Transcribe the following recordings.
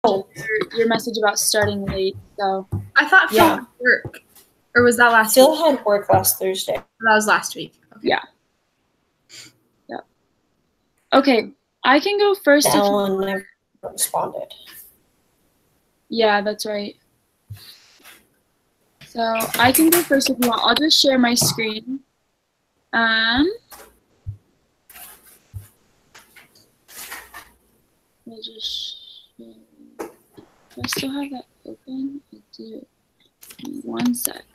your message about starting late. So I thought Phil had work. Or was that last Phil week? had work last Thursday. That was last week. Okay. Yeah. Yep. Okay, I can go first. Ellen never responded. Yeah, that's right. So I can go first if you want. I'll just share my screen. We'll just share. Do I still have that open? I do. Give me 1 sec.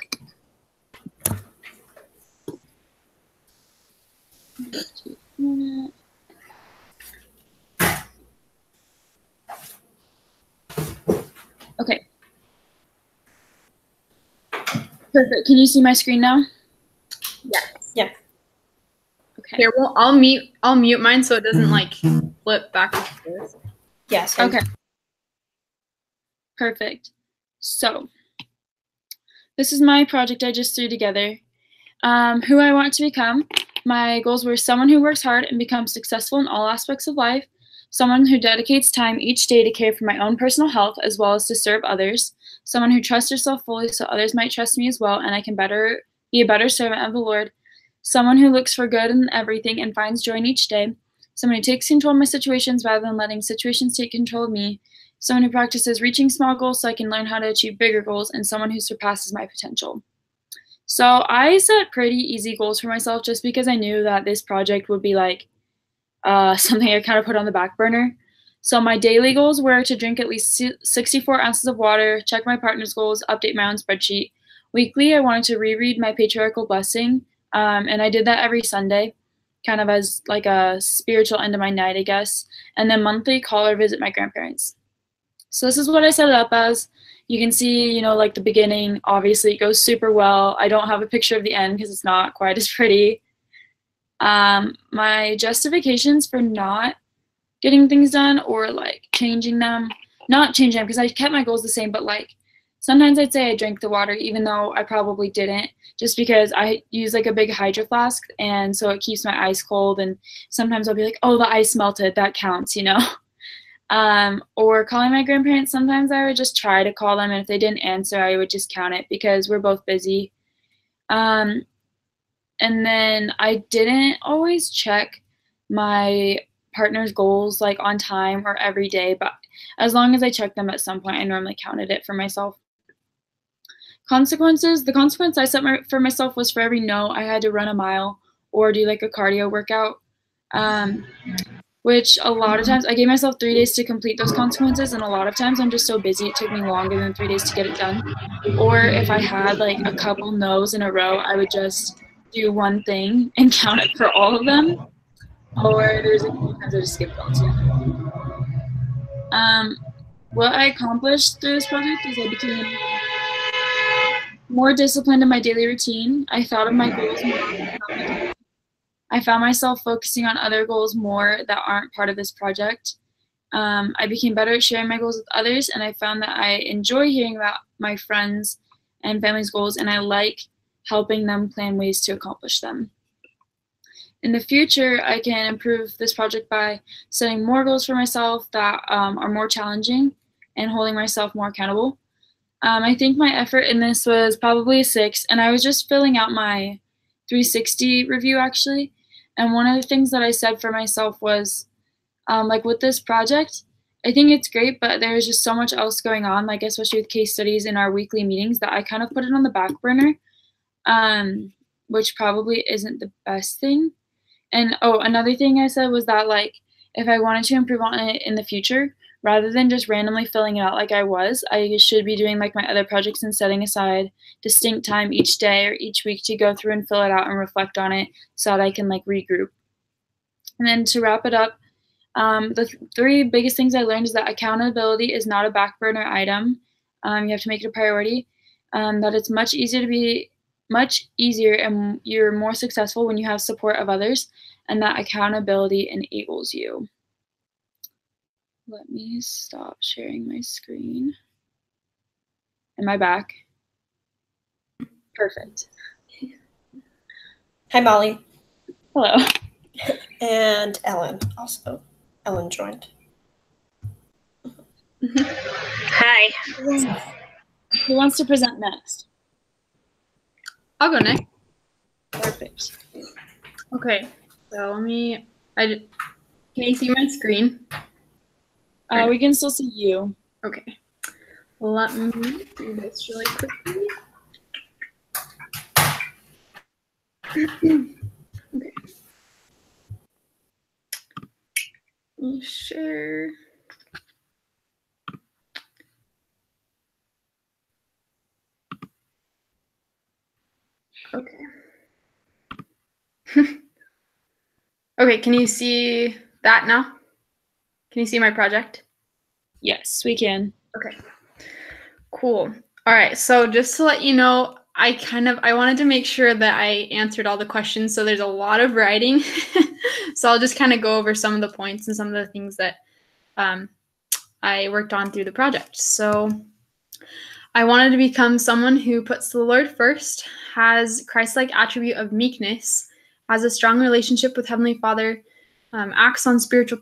Okay. Perfect. Can you see my screen now? Yes. Yeah. Okay. Here, well, I'll mute mine so it doesn't like flip back and forth. Yes. Okay. Perfect. So this is my project I just threw together. Who I want to become. My goals were someone who works hard and becomes successful in all aspects of life, someone who dedicates time each day to care for my own personal health as well as to serve others, someone who trusts herself fully so others might trust me as well and I can be a better servant of the Lord, someone who looks for good in everything and finds joy in each day, someone who takes control of my situations rather than letting situations take control of me, someone who practices reaching small goals so I can learn how to achieve bigger goals, and someone who surpasses my potential. So I set pretty easy goals for myself just because I knew that this project would be like something I kind of put on the back burner. So my daily goals were to drink at least 64 ounces of water, check my partner's goals, update my own spreadsheet. Weekly, I wanted to reread my patriarchal blessing, and I did that every Sunday, kind of as like a spiritual end of my night, I guess. And then monthly, call or visit my grandparents. So this is what I set it up as. You can see, like the beginning, obviously it goes super well. I don't have a picture of the end because it's not quite as pretty. My justifications for not getting things done or like changing them, not changing them because I kept my goals the same, but like sometimes I'd say I drank the water even though I probably didn't, just because I use like a big hydro flask and so it keeps my ice cold, and sometimes I'll be like, oh, the ice melted, that counts, Or calling my grandparents, sometimes I would just try to call them, and if they didn't answer, I would just count it because we're both busy. And then I didn't always check my partner's goals like on time or every day, but as long as I checked them at some point, I normally counted it for myself. Consequences. The consequence I set for myself was for every no, I had to run a mile or do like a cardio workout. Which a lot of times I gave myself 3 days to complete those consequences, and a lot of times I'm just so busy it took me longer than 3 days to get it done. Or if I had like a couple no's in a row, I would just do one thing and count it for all of them. Or there's a few times I just skipped all too. What I accomplished through this project is I became more disciplined in my daily routine. I thought of my goals more. I found myself focusing on other goals more that aren't part of this project. I became better at sharing my goals with others, and I found that I enjoy hearing about my friends and family's goals, and I like helping them plan ways to accomplish them. In the future, I can improve this project by setting more goals for myself that are more challenging and holding myself more accountable. I think my effort in this was probably a 6, and I was just filling out my 360 review actually. And one of the things that I said for myself was, like with this project, I think it's great, but there's just so much else going on, like especially with case studies in our weekly meetings, that I kind of put it on the back burner, which probably isn't the best thing. And another thing I said was that like if I wanted to improve on it in the future, rather than just randomly filling it out like I should be doing like my other projects and setting aside distinct time each day or each week to go through and fill it out and reflect on it so that I can like regroup. And then to wrap it up, the 3 biggest things I learned is that accountability is not a back burner item. You have to make it a priority. That it's much easier and you're more successful when you have support of others, and that accountability enables you. Let me stop sharing my screen. Am I back? Perfect. Hi, Molly. Hello. And Ellen also. Ellen joined. Hi. Who wants to present next? I'll go next. Perfect. Okay, so can you see my screen? We can still see you. Okay. Let me do this really quickly. Okay. Let me share. Okay. Okay, can you see that now? Can you see my project? Yes, we can. Okay. Cool. All right, so just to let you know, I wanted to make sure that I answered all the questions, so there's a lot of writing. So I'll just kind of go over some of the points and some of the things that I worked on through the project. So I wanted to become someone who puts the Lord first, has Christ-like attribute of meekness, has a strong relationship with Heavenly Father, acts on spiritual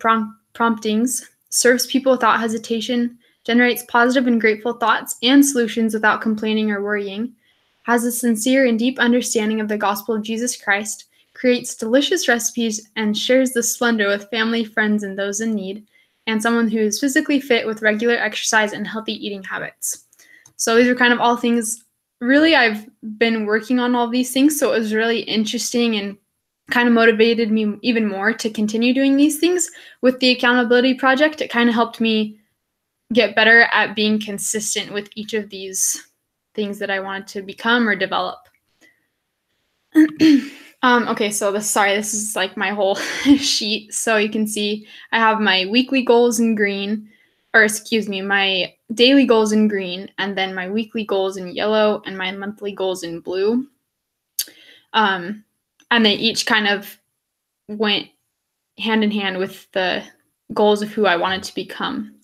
promptings, serves people without hesitation, generates positive and grateful thoughts and solutions without complaining or worrying, has a sincere and deep understanding of the gospel of Jesus Christ, creates delicious recipes, and shares the splendor with family, friends, and those in need, and someone who is physically fit with regular exercise and healthy eating habits. So these are kind of all things, really, I've been working on all these things, so it was really interesting and kind of motivated me even more to continue doing these things. With the accountability project, it kind of helped me get better at being consistent with each of these things that I wanted to become or develop. Okay, so this is like my whole sheet. So you can see I have my weekly goals in green, or excuse me, my daily goals in green, and then my weekly goals in yellow, and my monthly goals in blue. And they each kind of went hand in hand with the goals of who I wanted to become.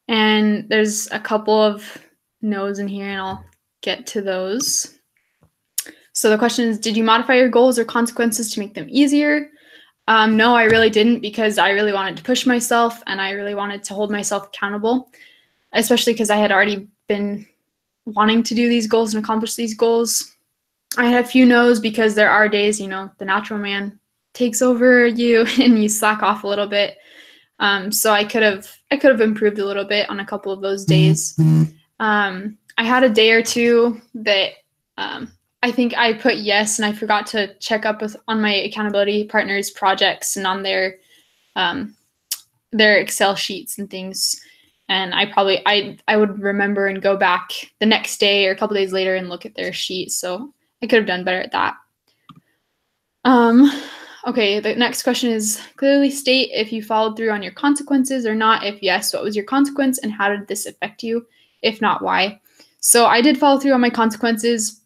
And there's a couple of no's in here, and I'll get to those. So the question is, did you modify your goals or consequences to make them easier? No, I really didn't, because I really wanted to push myself and I really wanted to hold myself accountable, especially because I had already been wanting to do these goals and accomplish these goals. I had a few no's because there are days, the natural man takes over you and you slack off a little bit. So I could have improved a little bit on a couple of those days. I had a day or two that I think I put yes, and I forgot to check up on my accountability partners' projects and on their Excel sheets and things. And I would remember and go back the next day or a couple days later and look at their sheet. So I could have done better at that. Okay, the next question is, clearly state if you followed through on your consequences or not. If yes, what was your consequence and how did this affect you? If not, why? So I did follow through on my consequences.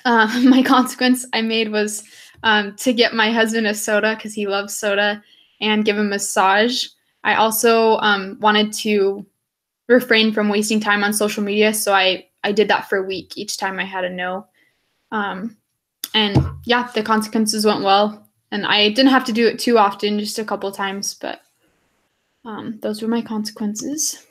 My consequence I made was to get my husband a soda because he loves soda, and give him a massage. I also wanted to refrain from wasting time on social media, so I did that for a week each time I had a no. And yeah, the consequences went well, and I didn't have to do it too often, just a couple times, but those were my consequences.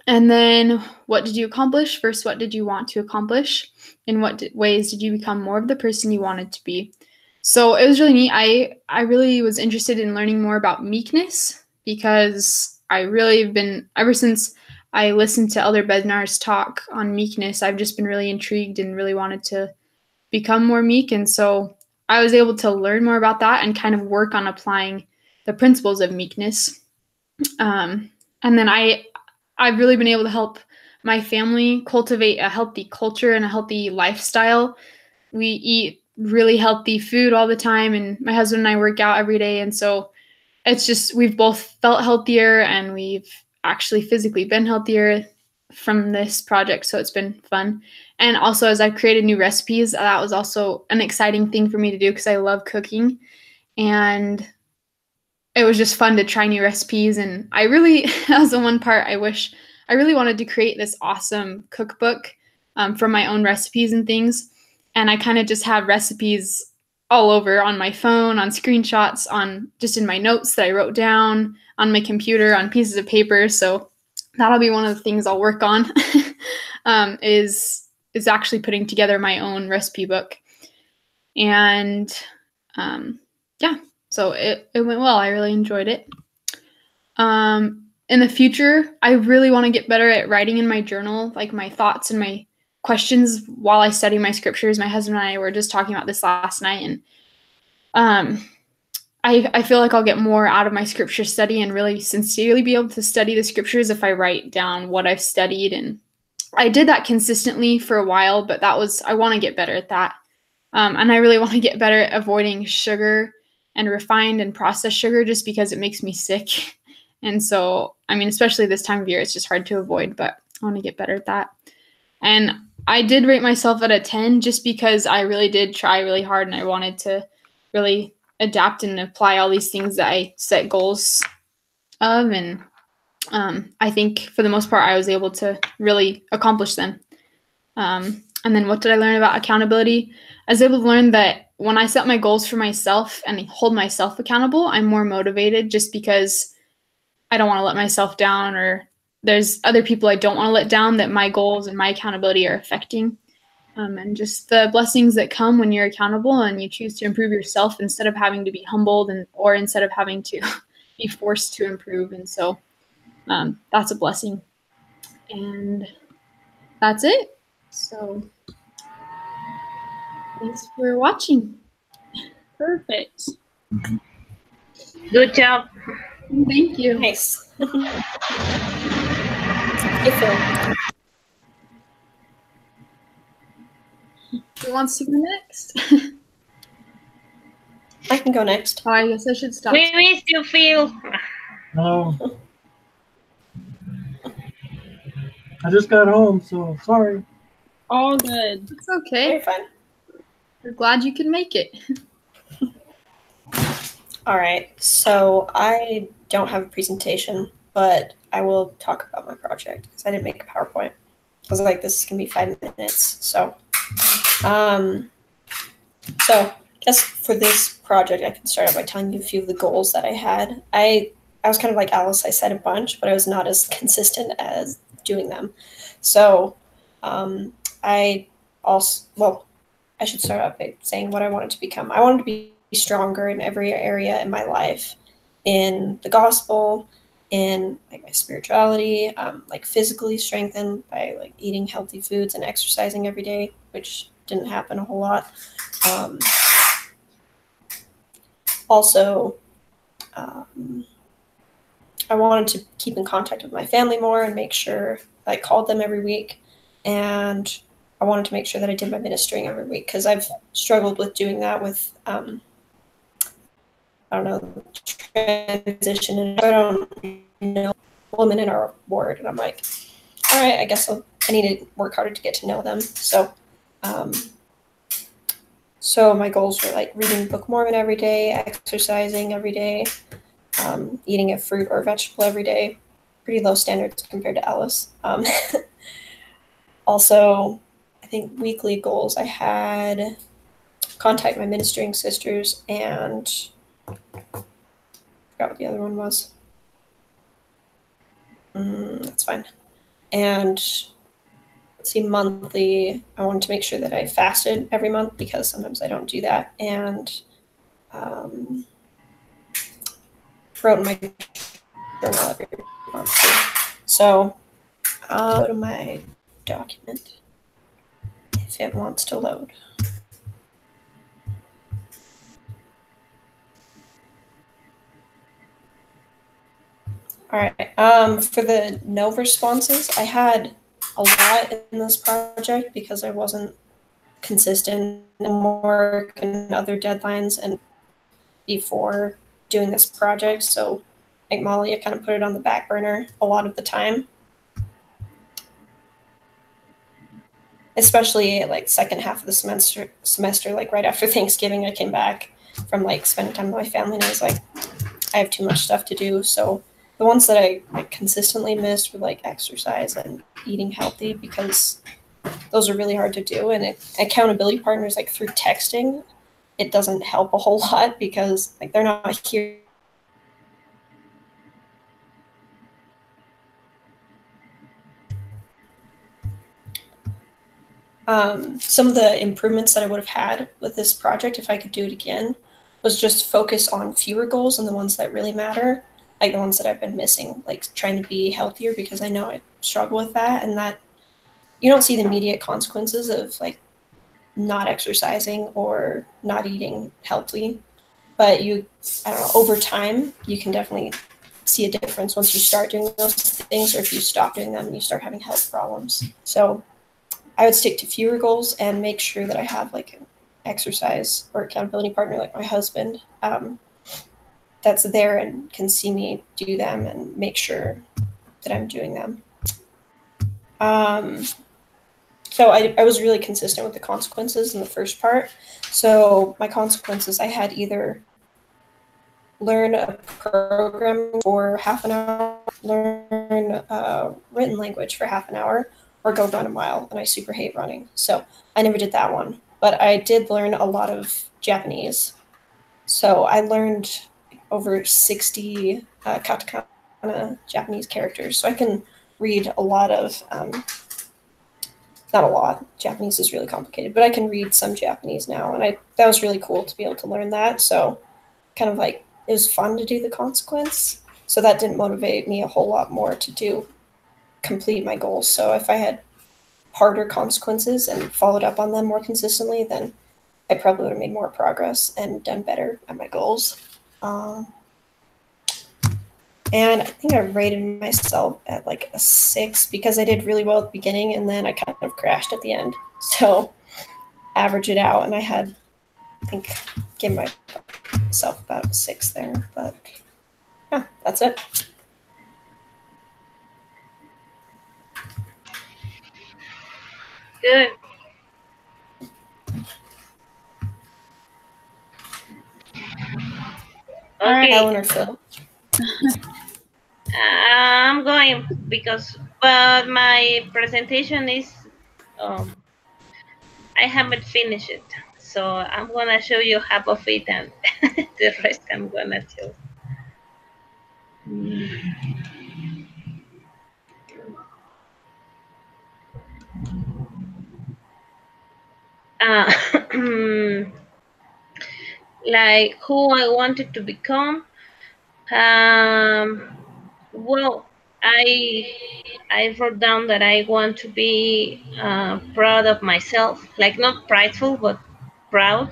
And then, what did you accomplish? First, what did you want to accomplish? In what ways did you become more of the person you wanted to be? So it was really neat. I really was interested in learning more about meekness, because I really have been, ever since I listened to Elder Bednar's talk on meekness, I've just been really intrigued and really wanted to become more meek. And so I was able to learn more about that and kind of work on applying the principles of meekness. And then I've really been able to help my family cultivate a healthy culture and a healthy lifestyle. We eat really healthy food all the time, and my husband and I work out every day. And so it's just, we've both felt healthier, and we've actually physically been healthier from this project. So it's been fun. And also, as I've created new recipes, that was also an exciting thing for me to do, because I love cooking. And it was just fun to try new recipes. And I really, that was the one part I wish, I really wanted to create this awesome cookbook from my own recipes and things. And I kind of just have recipes all over on my phone, on screenshots, on just in my notes that I wrote down, on my computer, on pieces of paper. So that'll be one of the things I'll work on. Is actually putting together my own recipe book. And yeah, so it went well. I really enjoyed it. In the future, I really want to get better at writing in my journal, like my thoughts and my questions while I study my scriptures. My husband and I were just talking about this last night, and I feel like I'll get more out of my scripture study and really sincerely be able to study the scriptures if I write down what I've studied. And I did that consistently for a while, but I want to get better at that. And I really want to get better at avoiding sugar and refined and processed sugar just because it makes me sick. And so, I mean, especially this time of year, it's just hard to avoid, but I want to get better at that. And I did rate myself at a 10 just because I really did try really hard and I wanted to really adapt and apply all these things that I set goals of. And I think for the most part, I was able to really accomplish them. And then what did I learn about accountability? I was able to learn that when I set my goals for myself and hold myself accountable, I'm more motivated just because I don't want to let myself down, or there's other people I don't want to let down that my goals and my accountability are affecting. And just the blessings that come when you're accountable and you choose to improve yourself instead of having to be humbled or instead of having to be forced to improve. And so that's a blessing. And that's it. So thanks for watching. Perfect. Good job. Thank you. Nice. Hey, Phil. Who wants to go next? I can go next. Oh, I guess I should stop. We miss you, Phil. No. I just got home, so sorry. All good. It's okay. You're fine. We're glad you could make it. All right. So I don't have a presentation, but I will talk about my project because I didn't make a PowerPoint. I was like, this is gonna be 5 minutes. So I guess for this project, I can start out by telling you a few of the goals that I had. I was kind of like Alice. I said a bunch, but I was not as consistent as doing them. So I should start out by saying what I wanted to become. I wanted to be stronger in every area in my life, in the gospel, in like my spirituality, like physically strengthened by like eating healthy foods and exercising every day, which didn't happen a whole lot. Also, I wanted to keep in contact with my family more and make sure I called them every week. And I wanted to make sure that I did my ministering every week because I've struggled with doing that with, transition. And I don't know women in our ward. And I'm like, all right, I guess I need to work harder to get to know them. So my goals were like reading Book of Mormon every day, exercising every day, eating a fruit or vegetable every day. Pretty low standards compared to Alice. Also, I think weekly goals I had contact my ministering sisters and I forgot what the other one was. That's fine. And let's see, monthly, I wanted to make sure that I fasted every month because sometimes I don't do that. And wrote in my journal every month too. So I'll go to my document if it wants to load. All right. For the no responses, I had a lot in this project because I wasn't consistent in work and other deadlines and before doing this project. So like Molly, I kind of put it on the back burner a lot of the time. Especially like second half of the semester, like right after Thanksgiving, I came back from like spending time with my family and I was like, I have too much stuff to do. So the ones that I like consistently missed were like exercise and eating healthy because those are really hard to do. And accountability partners, like through texting, it doesn't help a whole lot because like they're not here Some of the improvements that I would have had with this project, if I could do it again, was just focus on fewer goals and the ones that really matter, like the ones that I've been missing, like trying to be healthier, because I know I struggle with that, and that you don't see the immediate consequences of like not exercising or not eating healthy, but I don't know, over time, you can definitely see a difference once you start doing those things, or if you stop doing them and you start having health problems. So I would stick to fewer goals and make sure that I have like an exercise or accountability partner like my husband that's there and can see me do them and make sure that I'm doing them. So I was really consistent with the consequences in the first part. So my consequences, I had either learn a program for half an hour, learn written language for half an hour, or go run a mile. And I super hate running. So I never did that one. But I did learn a lot of Japanese. So I learned over 60 katakana Japanese characters. So I can read a lot of, not a lot, Japanese is really complicated, but I can read some Japanese now. And that was really cool to be able to learn that. So kind of like, it was fun to do the consequence. So that didn't motivate me a whole lot more to complete my goals. So if I had harder consequences and followed up on them more consistently, then I probably would have made more progress and done better at my goals. And I think I rated myself at like a 6 because I did really well at the beginning and then I kind of crashed at the end. So average it out, and I had, I think, give myself about a 6 there. But yeah, that's it. Good. Okay. Ellen or Phil? I'm going but my presentation is, I haven't finished it. So I'm gonna show you half of it and the rest I'm gonna show. Like who I wanted to become. Well, I wrote down that I want to be proud of myself, like not prideful, but proud.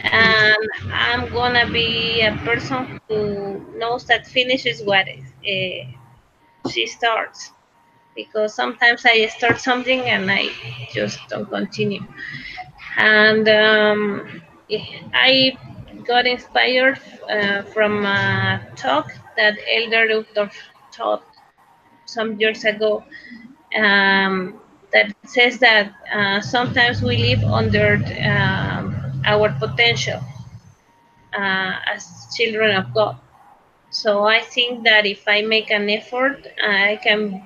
And I'm gonna be a person who knows that finishes what she starts. Because sometimes I start something and I just don't continue. And I got inspired from a talk that Elder Uchtdorf taught some years ago, that says that sometimes we live under our potential as children of God. So I think that if I make an effort, I can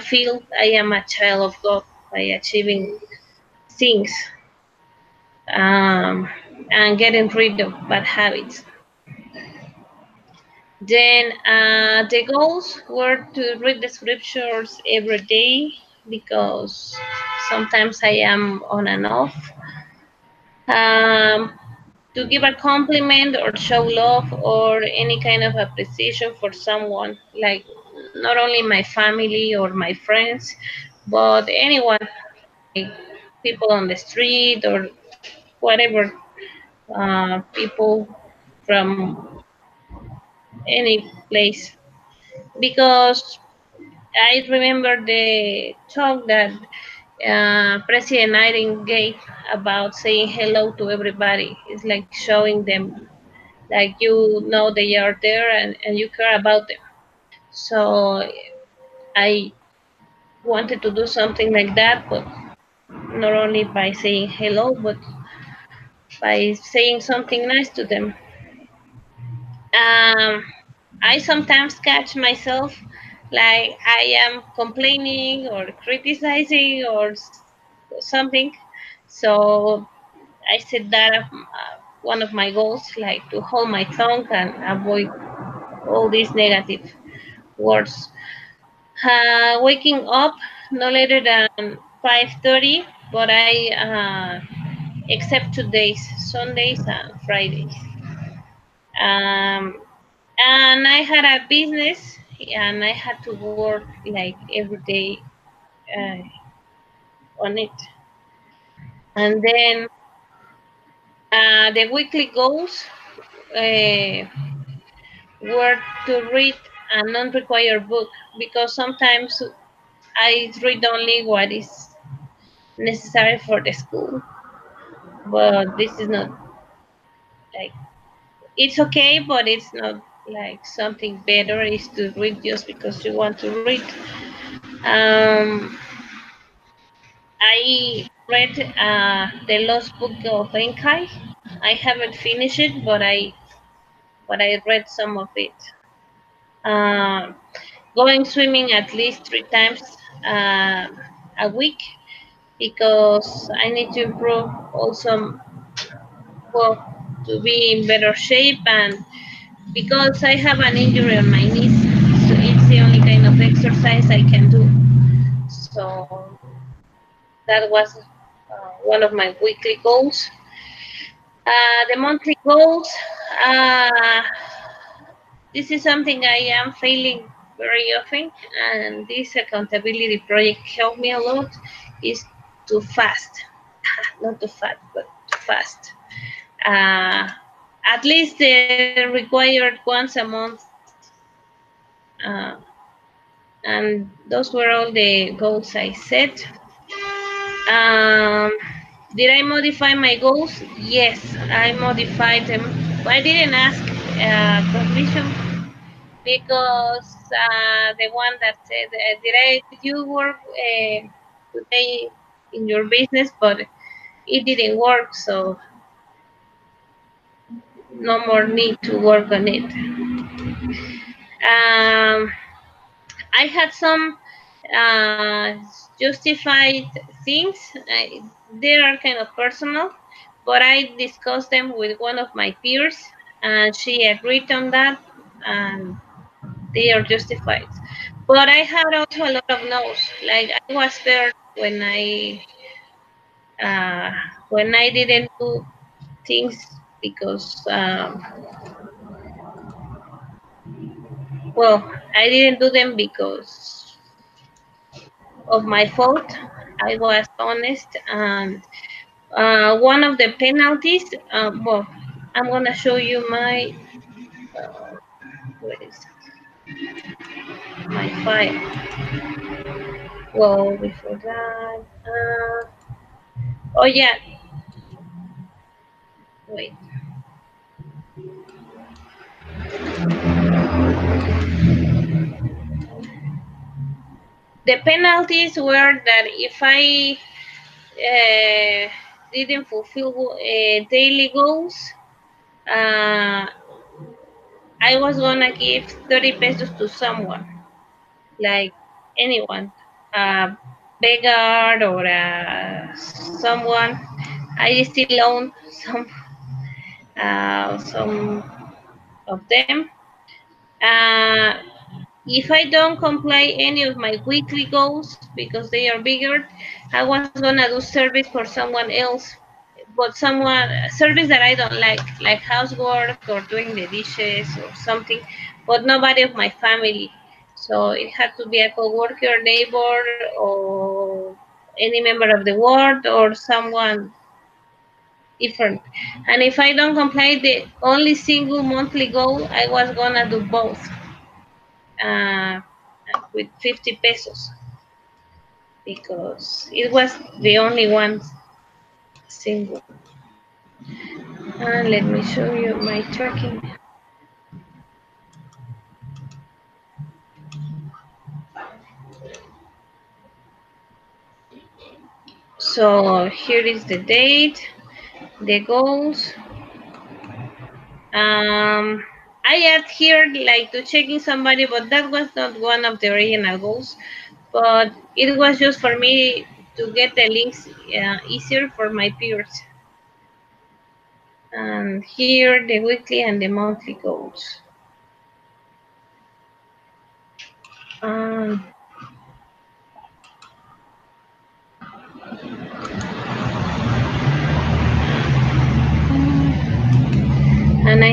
feel I am a child of God by achieving things and getting rid of bad habits. Then the goals were to read the scriptures every day because sometimes I am on and off. To give a compliment or show love or any kind of appreciation for someone, like not only my family or my friends, but anyone, like people on the street or whatever, people from any place. Because I remember the talk that President Biden gave about saying hello to everybody. It's like showing them, like you know they are there and you care about them. So I wanted to do something like that, but not only by saying hello, but by saying something nice to them. I sometimes catch myself like I am complaining or criticizing or something. So I set that one of my goals, like to hold my tongue and avoid all these negative words. Waking up no later than 5:30, but I except 2 days, Sundays and Fridays. And I had a business, and I had to work like every day uh, on it. And then the weekly goals were to read a non-required book, because sometimes I read only what is necessary for the school. But this is not like, it's okay, but it's not like something better is to read just because you want to read. I read the Lost Book of Enkai. I haven't finished it, but I read some of it. Uh, Going swimming at least 3 times a week, because I need to improve also, well, to be in better shape, and because I have an injury on my knees, so it's the only kind of exercise I can do. So that was one of my weekly goals. The monthly goals, uh, this is something I am failing very often, and this accountability project helped me a lot, is to fast. Not to fat, but to fast. At least they're required once a month. And those were all the goals I set. Did I modify my goals? Yes, I modified them. I didn't ask permission, because the one that said, did you work today in your business? But it didn't work, so no more need to work on it. I had some justified things. They are kind of personal, but I discussed them with one of my peers, and she agreed on that, and they are justified. But I had also a lot of no's. Like, I was scared when I didn't do things because well, I didn't do them because of my fault. I was honest, and one of the penalties. Well, I'm gonna show you my where is it? My file. Well, before that, oh yeah, wait. The penalties were that if I didn't fulfill daily goals, I was gonna give 30 pesos to someone, like anyone, a beggar or someone. I still own some of them. If I don't comply any of my weekly goals because they are bigger, I was gonna do service for someone else, but someone service that I don't like housework or doing the dishes or something, but nobody of my family. So it had to be a coworker, neighbor, or any member of the ward, or someone different. And if I don't comply the only single monthly goal, I was gonna do both with 50 pesos, because it was the only one single. And let me show you my tracking. So here is the date, the goals. I add here like to checking somebody, but that was not one of the original goals. But it was just for me to get the links easier for my peers. And here the weekly and the monthly goals.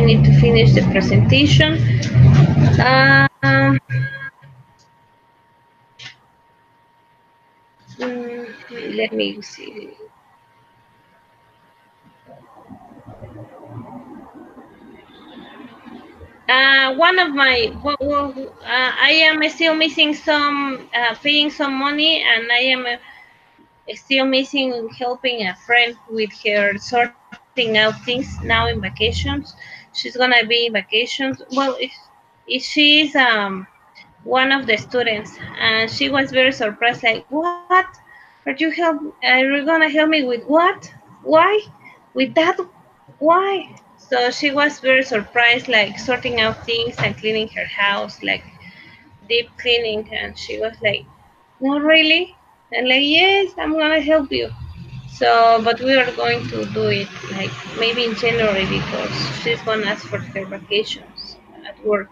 need to finish the presentation. Let me see. One of my, I am still missing some, paying some money, and I am still missing helping a friend with her sorting out things now in vacations. She's gonna be in vacations. Well, if she's one of the students, and she was very surprised, like, what? Are you gonna help me with what? Why? With that? Why? So she was very surprised, like sorting out things and cleaning her house, like deep cleaning, and she was like, "No, really?" And like, "Yes, I'm gonna help you." So, but we are going to do it like maybe in January because she's gonna ask for her vacations at work.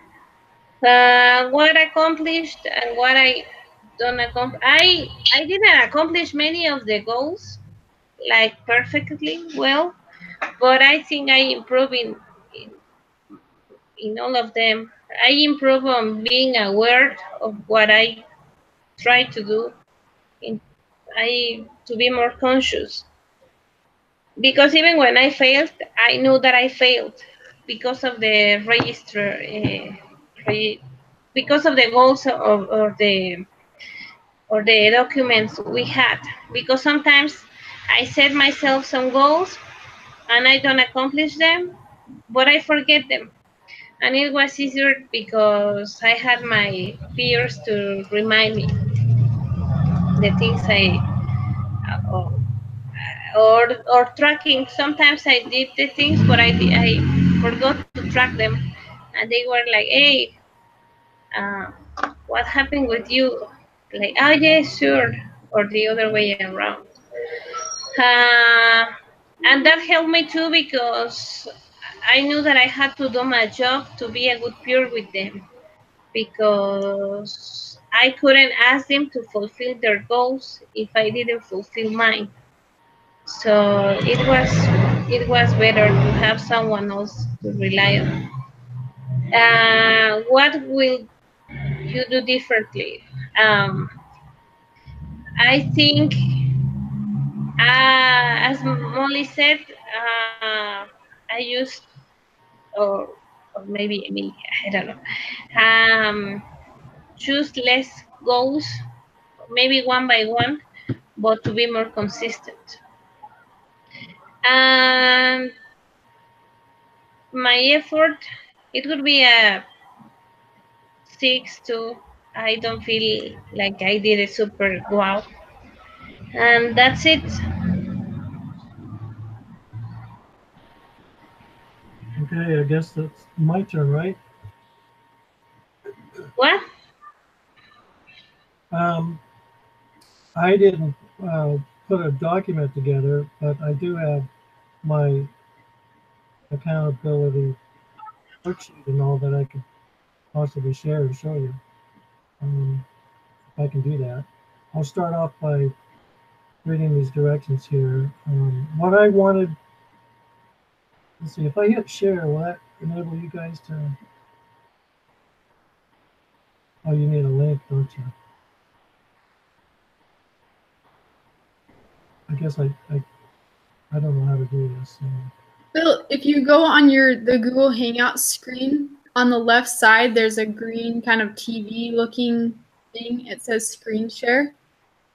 What accomplished and what I don't accomplish. I didn't accomplish many of the goals like perfectly well, but I think I improve in all of them. I improve on being aware of what I try to do. I to be more conscious because even when I failed, I knew that I failed because of the register, because of the goals or the documents we had. Because sometimes I set myself some goals and I don't accomplish them, but I forget them. And it was easier because I had my peers to remind me the things or tracking. Sometimes I did the things, but I forgot to track them, and they were like, "Hey, what happened with you?" Like, "Oh yes, sure," or the other way around. Uh, and that helped me too because I knew that I had to do my job to be a good peer with them because I couldn't ask them to fulfill their goals if I didn't fulfill mine. So it was better to have someone else to rely on. What will you do differently? I think, as Molly said, I used, or, or maybe Emilia, I don't know, choose less goals, maybe one by one, but to be more consistent. And my effort, it would be a 6 to, I don't feel like I did a super wow. And that's it. Okay, I guess that's my turn, right? What? I didn't put a document together, but I do have my accountability worksheet and all that I could possibly share and show you. If I can do that. I'll start off by reading these directions here. What I wanted, let's see, if I hit share, will that enable you guys to, oh, you need a link, don't you? I guess I don't know how to do this. So. Bill, if you go on the Google Hangout screen, on the left side, there's a green kind of TV looking thing. It says screen share.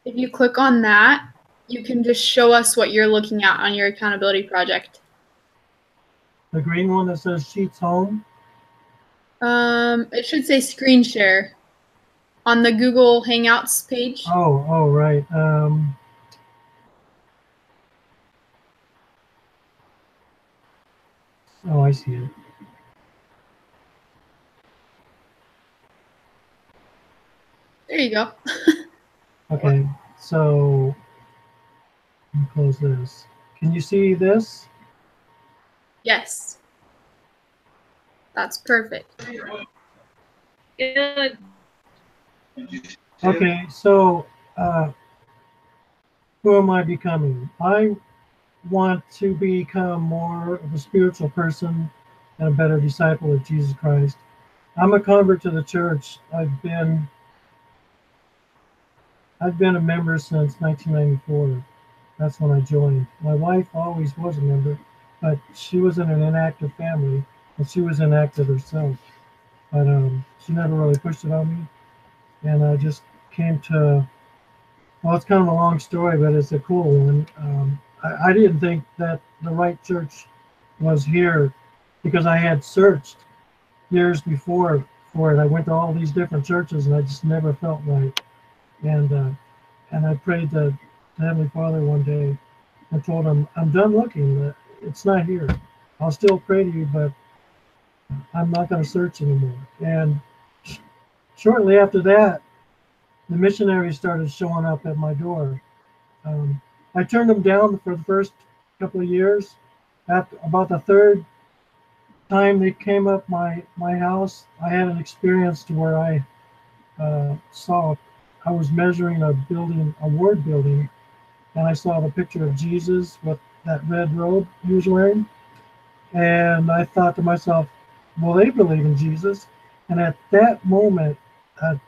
If you click on that, you can just show us what you're looking at on your accountability project. The green one that says Sheets Home? It should say screen share on the Google Hangouts page. Oh, right. Oh, I see it. There you go. Okay, so let me close this. Can you see this? Yes. That's perfect. Good. Okay, so who am I becoming? I want to become more of a spiritual person and a better disciple of Jesus Christ. I'm a convert to the church. I've been a member since 1994. That's when I joined. My wife always was a member, but she was in an inactive family, and she was inactive herself. But she never really pushed it on me, and I just came to. Well, it's kind of a long story, but it's a cool one. I didn't think that the right church was here because I had searched years before for it. I went to all these different churches, and I just never felt right. And I prayed to Heavenly Father one day and told him, I'm done looking. It's not here. I'll still pray to you, but I'm not going to search anymore. And shortly after that, the missionaries started showing up at my door. I turned them down for the first couple of years. After about the third time they came up my house, I had an experience to where I was measuring a building, a ward building, and I saw the picture of Jesus with that red robe he was wearing. And I thought to myself, well, they believe in Jesus. And at that moment, a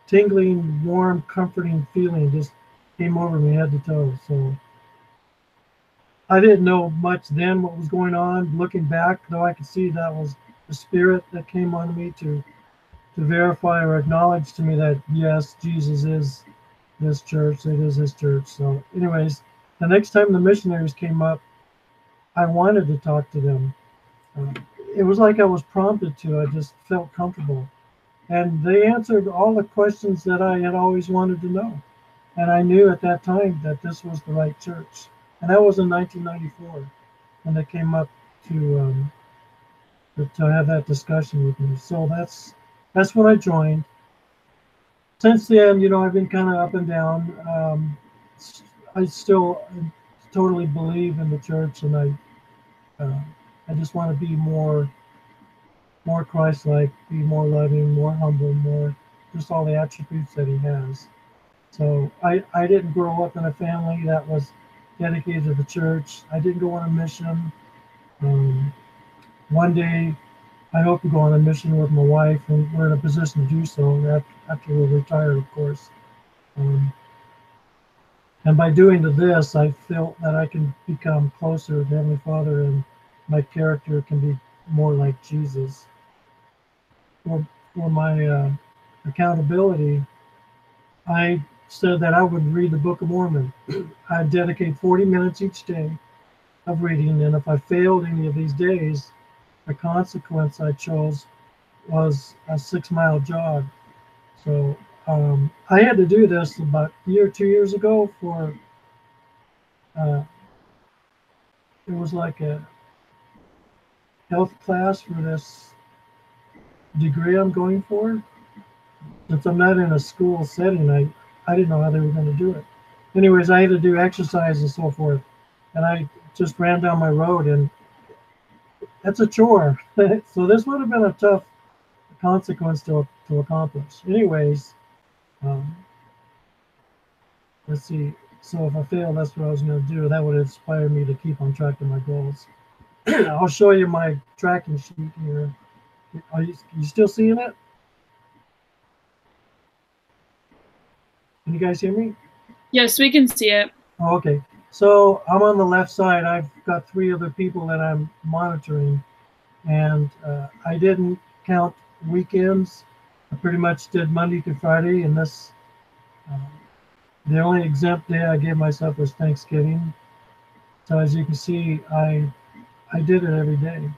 tingling, warm, comforting feeling just came over me head to toe. So I didn't know much then what was going on. Looking back, though, I could see that was the spirit that came on me to verify or acknowledge to me that, yes, Jesus is this church, it is his church. So anyways, the next time the missionaries came up, I wanted to talk to them. It was like I was prompted to. I just felt comfortable. And they answered all the questions that I had always wanted to know. And I knew at that time that this was the right church. And that was in 1994 when they came up to have that discussion with me. So that's when I joined. Since then, I've been kind of up and down. I still totally believe in the church, and I just want to be more Christ-like, be more loving, more humble, more just all the attributes that he has. So I didn't grow up in a family that was dedicated to the church. I didn't go on a mission. One day, I hope to go on a mission with my wife, and we're in a position to do so after we're retired, of course. And by doing this, I felt that I can become closer to Heavenly Father, and my character can be more like Jesus. For my accountability, I said that I would read the Book of Mormon. I'd dedicate 40 minutes each day of reading, and if I failed any of these days, the consequence I chose was a 6-mile jog. So I had to do this about a year, 2 years ago for, it was like a health class for this degree I'm going for. Since I'm not in a school setting, I didn't know how they were going to do it. Anyways, I had to do exercise and so forth. And I just ran down my road, and that's a chore. So this would have been a tough consequence to accomplish. Anyways, let's see. So if I fail, that's what I was going to do. That would inspire me to keep on track to my goals. I'll show you my tracking sheet here. Are you still seeing it? Can you guys hear me? Yes, we can see it. Oh, okay. So I'm on the left side. I've got 3 other people that I'm monitoring, and I didn't count weekends. I pretty much did Monday to Friday, and this the only exempt day I gave myself was Thanksgiving. So as you can see, I did it every day,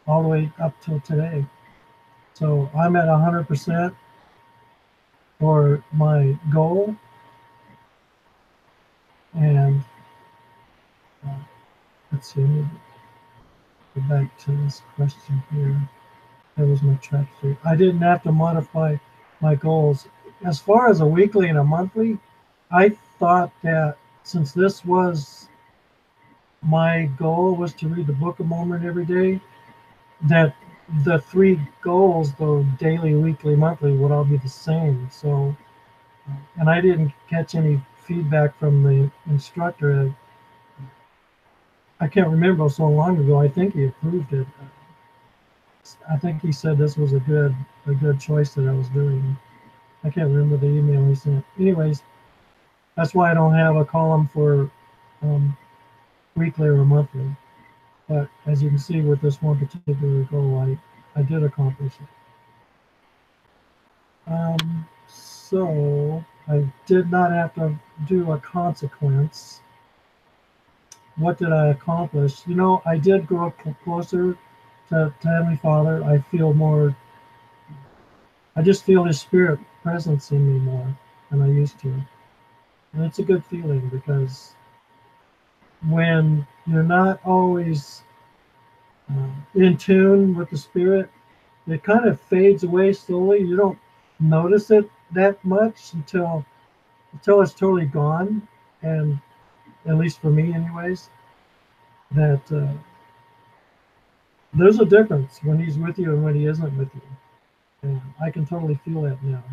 all the way up till today. So I'm at 100% for my goal. And let's see, let me go back to this question here. That was my track sheet. I didn't have to modify my goals. As far as a weekly and a monthly, I thought that since this was my goal was to read the Book of Mormon every day, that the 3 goals, though daily, weekly, monthly, would all be the same. So, and I didn't catch any feedback from the instructor. I can't remember so long ago. I think he approved it. I think he said this was a good choice that I was doing. I can't remember the email he sent. Anyways, that's why I don't have a column for weekly or monthly. But as you can see with this one particular goal, I did accomplish it. So I did not have to do a consequence. What did I accomplish? You know, I did grow closer to Heavenly Father. I feel more, I just feel His Spirit presence in me more than I used to. And it's a good feeling, because when you're not always in tune with the Spirit, it kind of fades away slowly. You don't notice it that much until it's totally gone. And at least for me anyways, that there's a difference when He's with you and when He isn't with you. And I can totally feel that now.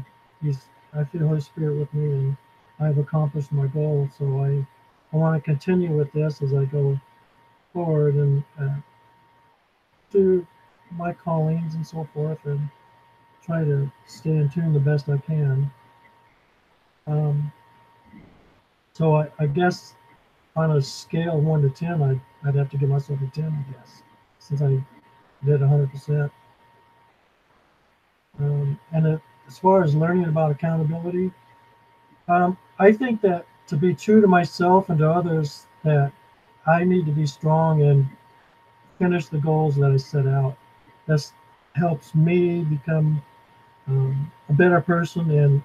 I feel Holy Spirit with me, and I've accomplished my goal. So I want to continue with this as I go forward and do my callings and so forth, and try to stay in tune the best I can. So I guess on a scale of 1 to 10, I'd have to give myself a 10, I guess, since I did 100%. And as far as learning about accountability, I think that to be true to myself and to others, that I need to be strong and finish the goals that I set out. This helps me become a better person, and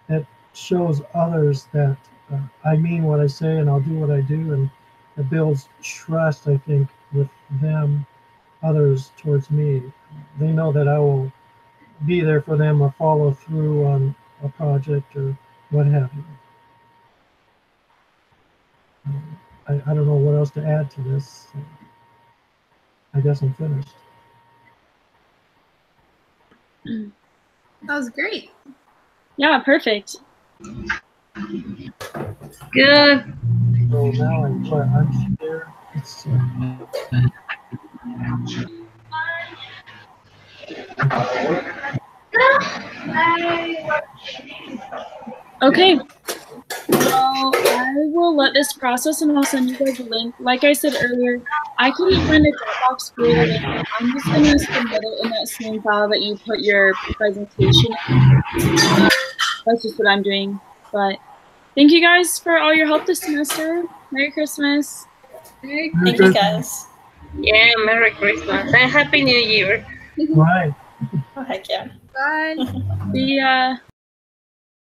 it shows others that I mean what I say and I'll do what I do, and it builds trust, I think, with them, others towards me. They know that I will be there for them or follow through on a project or what have you. I don't know what else to add to this. So I guess I'm finished. That was great. Yeah, perfect. Good. So now I'm here. It's, Okay. Well, I will let this process, and I'll send you guys a link. Like I said earlier, I couldn't find a Dropbox for the link. I'm just going to submit it in that same file that you put your presentation in. That's just what I'm doing. But thank you guys for all your help this semester. Merry Christmas. Thank you, guys. Yeah, Merry Christmas and Happy New Year. right. Oh, heck yeah. Bye. See ya.